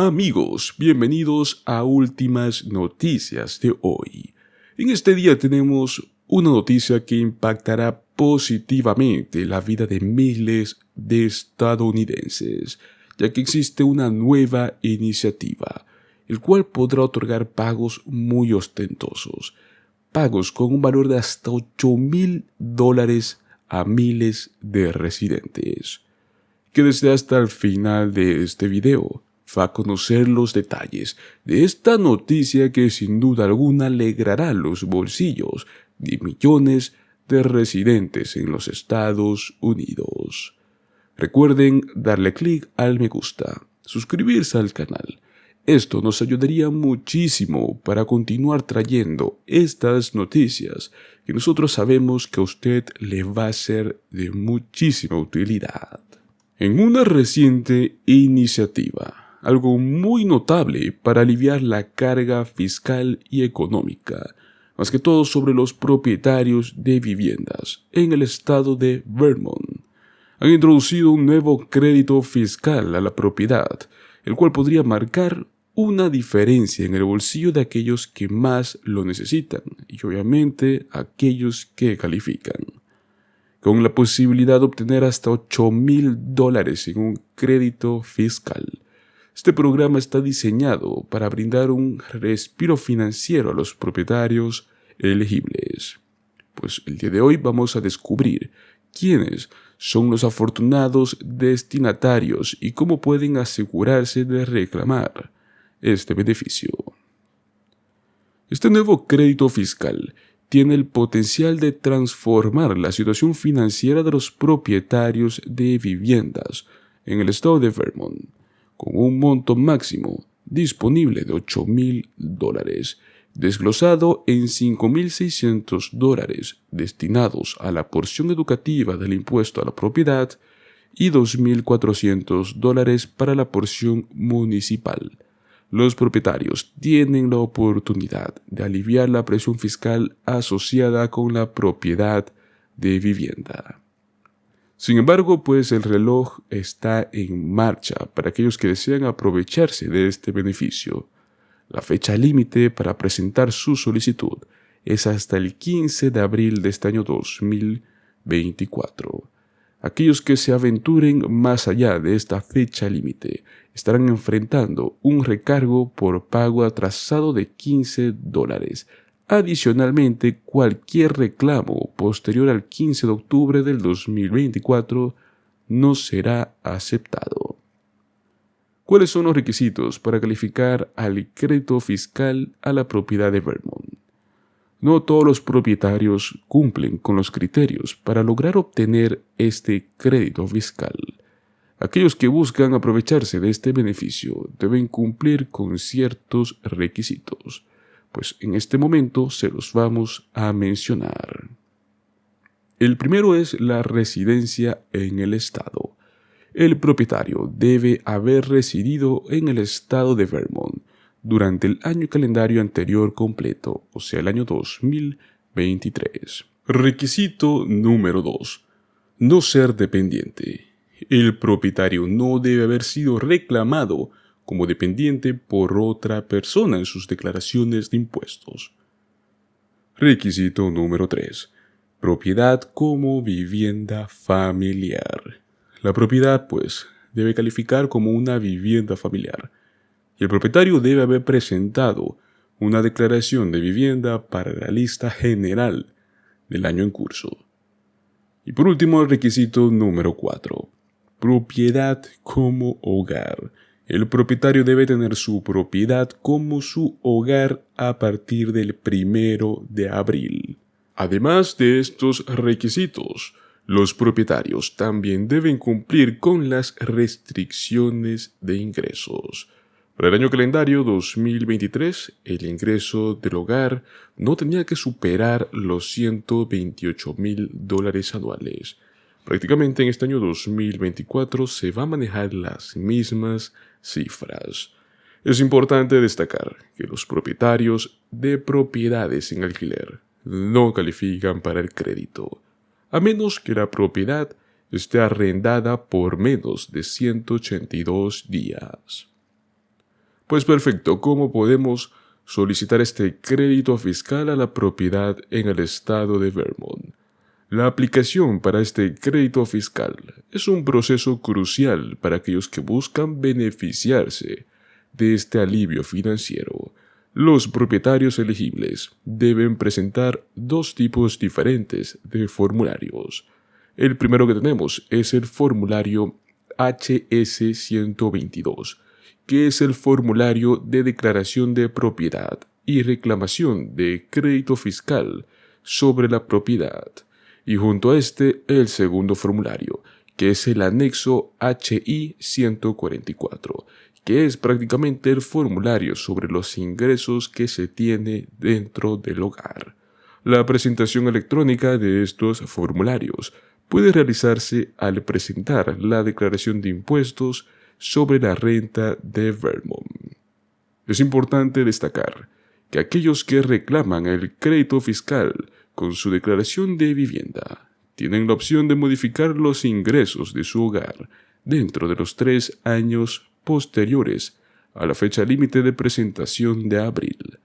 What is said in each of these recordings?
Amigos, bienvenidos a Últimas Noticias de hoy. En este día tenemos una noticia que impactará positivamente la vida de miles de estadounidenses, ya que existe una nueva iniciativa, el cual podrá otorgar pagos muy ostentosos, pagos con un valor de hasta $8,000 a miles de residentes. Quédese hasta el final de este video. Va a conocer los detalles de esta noticia que sin duda alguna alegrará los bolsillos de millones de residentes en los Estados Unidos. Recuerden darle clic al me gusta, suscribirse al canal. Esto nos ayudaría muchísimo para continuar trayendo estas noticias que nosotros sabemos que a usted le va a ser de muchísima utilidad. En una reciente iniciativa, algo muy notable para aliviar la carga fiscal y económica, más que todo sobre los propietarios de viviendas en el estado de Vermont, han introducido un nuevo crédito fiscal a la propiedad, el cual podría marcar una diferencia en el bolsillo de aquellos que más lo necesitan y obviamente aquellos que califican. Con la posibilidad de obtener hasta $8,000 en un crédito fiscal. Este programa está diseñado para brindar un respiro financiero a los propietarios elegibles. Pues el día de hoy vamos a descubrir quiénes son los afortunados destinatarios y cómo pueden asegurarse de reclamar este beneficio. Este nuevo crédito fiscal tiene el potencial de transformar la situación financiera de los propietarios de viviendas en el estado de Vermont, con un monto máximo disponible de $8,000, desglosado en $5,600 destinados a la porción educativa del impuesto a la propiedad y $2,400 para la porción municipal. Los propietarios tienen la oportunidad de aliviar la presión fiscal asociada con la propiedad de vivienda. Sin embargo, pues el reloj está en marcha para aquellos que desean aprovecharse de este beneficio. La fecha límite para presentar su solicitud es hasta el 15 de abril de este año 2024. Aquellos que se aventuren más allá de esta fecha límite estarán enfrentando un recargo por pago atrasado de $15. Adicionalmente, cualquier reclamo posterior al 15 de octubre del 2024 no será aceptado. ¿Cuáles son los requisitos para calificar al crédito fiscal a la propiedad de Vermont? No todos los propietarios cumplen con los criterios para lograr obtener este crédito fiscal. Aquellos que buscan aprovecharse de este beneficio deben cumplir con ciertos requisitos, pues en este momento se los vamos a mencionar. El primero es la residencia en el estado. El propietario debe haber residido en el estado de Vermont durante el año calendario anterior completo, o sea, el año 2023. Requisito número 2. No ser dependiente. El propietario no debe haber sido reclamado como dependiente por otra persona en sus declaraciones de impuestos. Requisito número 3. Propiedad como vivienda familiar. La propiedad, pues, debe calificar como una vivienda familiar. Y el propietario debe haber presentado una declaración de vivienda para la lista general del año en curso. Y por último, el requisito número 4. Propiedad como hogar. El propietario debe tener su propiedad como su hogar a partir del 1 de abril. Además de estos requisitos, los propietarios también deben cumplir con las restricciones de ingresos. Para el año calendario 2023, el ingreso del hogar no tenía que superar los $128,000 anuales. Prácticamente en este año 2024 se va a manejar las mismas cifras. Es importante destacar que los propietarios de propiedades en alquiler no califican para el crédito, a menos que la propiedad esté arrendada por menos de 182 días. Pues perfecto, ¿cómo podemos solicitar este crédito fiscal a la propiedad en el estado de Vermont? La aplicación para este crédito fiscal es un proceso crucial para aquellos que buscan beneficiarse de este alivio financiero. Los propietarios elegibles deben presentar dos tipos diferentes de formularios. El primero que tenemos es el formulario HS-122, que es el formulario de declaración de propiedad y reclamación de crédito fiscal sobre la propiedad. Y junto a este, el segundo formulario, que es el anexo HI-144, que es prácticamente el formulario sobre los ingresos que se tiene dentro del hogar. La presentación electrónica de estos formularios puede realizarse al presentar la declaración de impuestos sobre la renta de Vermont. Es importante destacar que aquellos que reclaman el crédito fiscal con su declaración de vivienda tienen la opción de modificar los ingresos de su hogar dentro de los 3 años posteriores a la fecha límite de presentación de abril.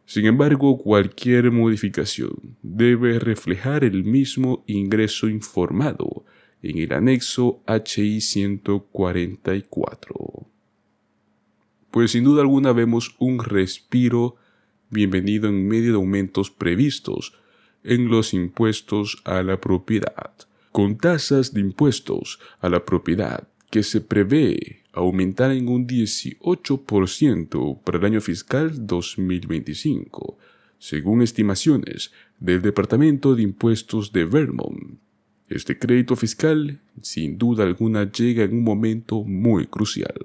Sin embargo, cualquier modificación debe reflejar el mismo ingreso informado en el anexo HI 144. Pues sin duda alguna vemos un respiro bienvenido en medio de aumentos previstos en los impuestos a la propiedad, con tasas de impuestos a la propiedad que se prevé aumentar en un 18% para el año fiscal 2025, según estimaciones del Departamento de Impuestos de Vermont. Este crédito fiscal, sin duda alguna, llega en un momento muy crucial.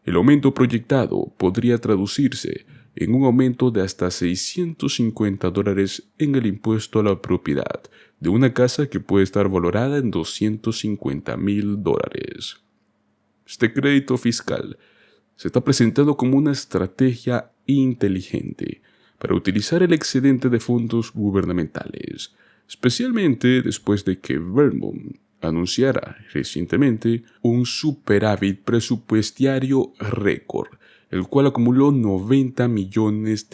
El aumento proyectado podría traducirse en un aumento de hasta $650 en el impuesto a la propiedad de una casa que puede estar valorada en $250,000. Este crédito fiscal se está presentando como una estrategia inteligente para utilizar el excedente de fondos gubernamentales, especialmente después de que Vermont anunciara recientemente un superávit presupuestario récord, el cual acumuló $90 millones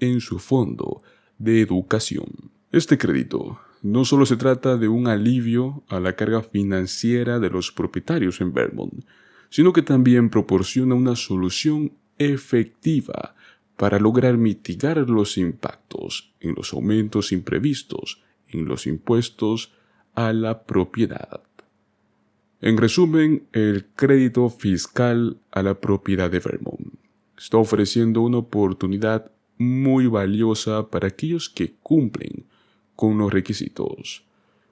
en su fondo de educación. Este crédito no solo se trata de un alivio a la carga financiera de los propietarios en Vermont, sino que también proporciona una solución efectiva para lograr mitigar los impactos en los aumentos imprevistos en los impuestos a la propiedad. En resumen, el crédito fiscal a la propiedad de Vermont está ofreciendo una oportunidad muy valiosa para aquellos que cumplen con los requisitos.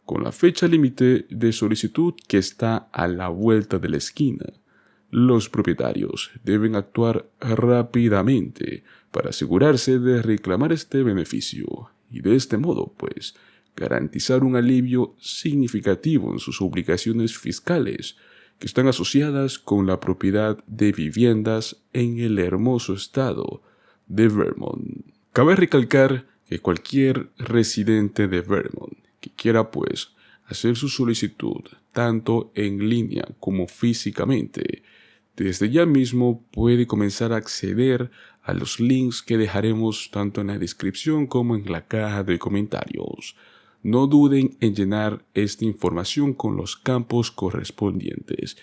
Con la fecha límite de solicitud que está a la vuelta de la esquina, los propietarios deben actuar rápidamente para asegurarse de reclamar este beneficio y de este modo, pues, garantizar un alivio significativo en sus obligaciones fiscales que están asociadas con la propiedad de viviendas en el hermoso estado de Vermont. Cabe recalcar que cualquier residente de Vermont que quiera, pues, hacer su solicitud tanto en línea como físicamente, desde ya mismo puede comenzar a acceder a los links que dejaremos tanto en la descripción como en la caja de comentarios. No duden en llenar esta información con los campos correspondientes.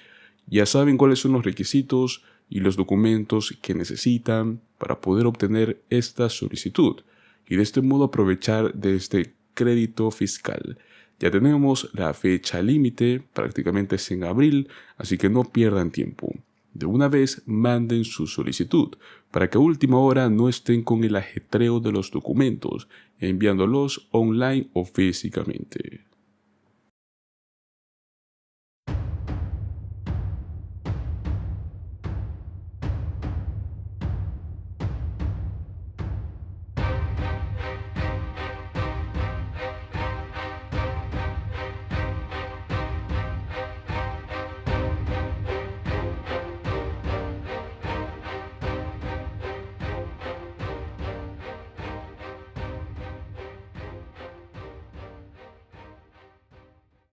Ya saben cuáles son los requisitos y los documentos que necesitan para poder obtener esta solicitud y de este modo aprovechar de este crédito fiscal. Ya tenemos la fecha límite, prácticamente es en abril, así que no pierdan tiempo. De una vez manden su solicitud para que a última hora no estén con el ajetreo de los documentos, enviándolos online o físicamente.